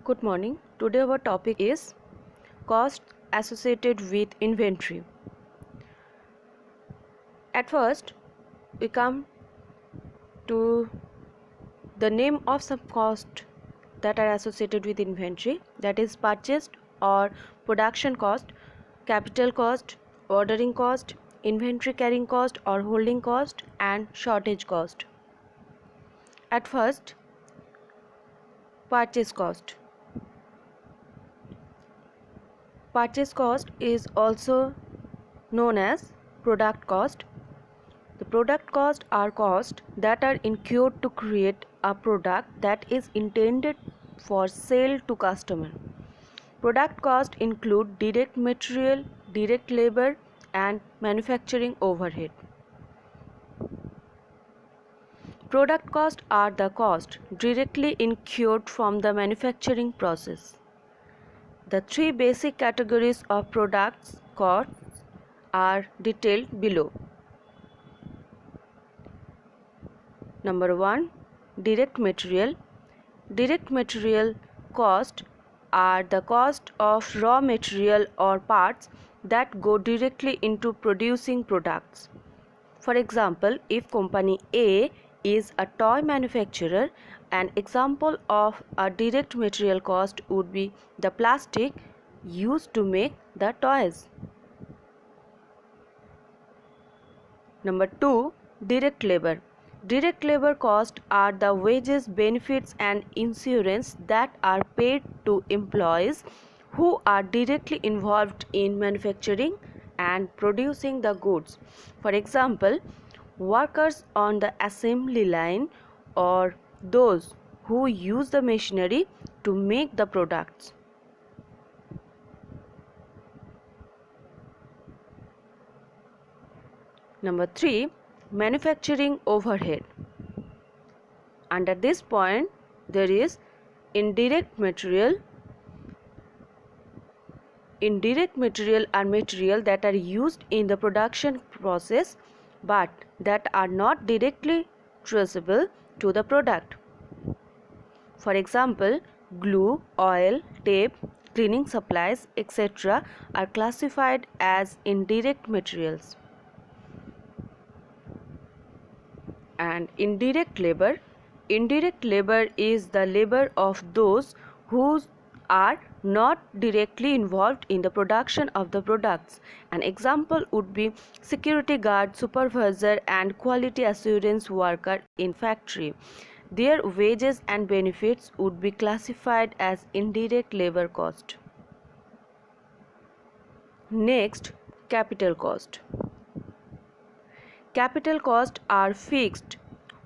Good morning. Today our topic is cost associated with inventory. At first, we come to the name of some cost that are associated with inventory, that is purchased or production cost, capital cost, ordering cost, inventory carrying cost or holding cost, and shortage cost. At first, purchase cost. Purchase cost is also known as product cost. The product cost are costs that are incurred to create a product that is intended for sale to customer. Product cost include direct material, direct labor, and manufacturing overhead. Product cost are the cost directly incurred from the manufacturing process. The three basic categories of products costs are detailed below. Number 1. Direct material. Direct material cost are the cost of raw material or parts that go directly into producing products. For example, if company A is a toy manufacturer, an example of a direct material cost would be the plastic used to make the toys. Number 2. Direct labor. Direct labor costs are the wages, benefits, and insurance that are paid to employees who are directly involved in manufacturing and producing the goods. For example, workers on the assembly line or those who use the machinery to make the products. Number 3. Manufacturing overhead. Under this point, there is indirect material. Indirect material are material that are used in the production process but that are not directly traceable to the product. For example, glue, oil, tape, cleaning supplies, etc. are classified as indirect materials. And indirect labor. Indirect labor is the labor of those who are not directly involved in the production of the products. An example would be security guard, supervisor, and quality assurance worker in factory. Their wages and benefits would be classified as indirect labor cost. Next, capital cost. Capital costs are fixed,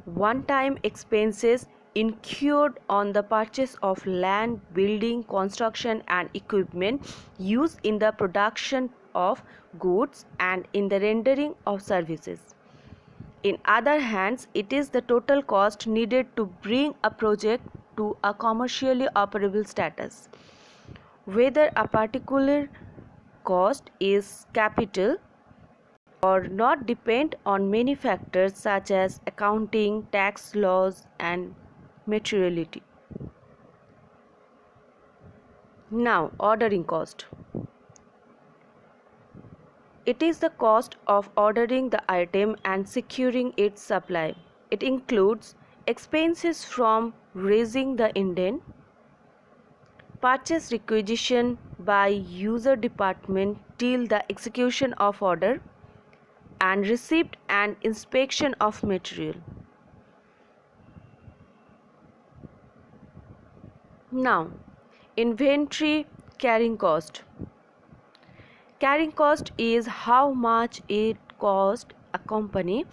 one-time expenses incurred on the purchase of land, building, construction, and equipment used in the production of goods and in the rendering of services. In other hands, it is the total cost needed to bring a project to a commercially operable status. Whether a particular cost is capital or not depend on many factors such as accounting, tax laws, and materiality. Now, ordering cost. It is the cost of ordering the item and securing its supply. It includes expenses from raising the intent, purchase requisition by user department till the execution of order, and receipt and inspection of material. Now, inventory carrying cost. Carrying cost is how much it costs a company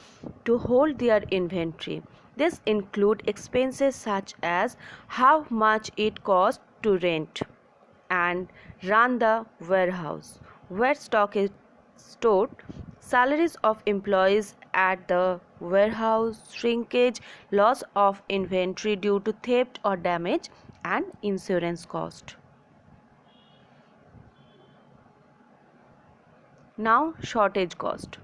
to hold their inventory. This includes expenses such as how much it costs to rent and run the warehouse where stock is stored, salaries of employees at the warehouse, shrinkage, loss of inventory due to theft or damage, and insurance cost. Now, shortage cost.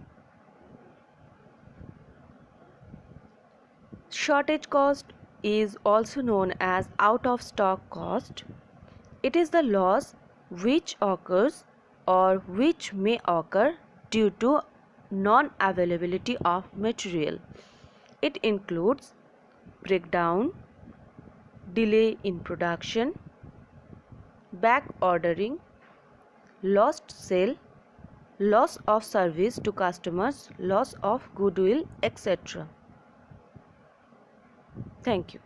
Shortage cost is also known as out of stock cost. It is the loss which occurs or which may occur due to non-availability of material. It includes breakdown, delay in production, back ordering, lost sale, loss of service to customers, loss of goodwill, etc. Thank you.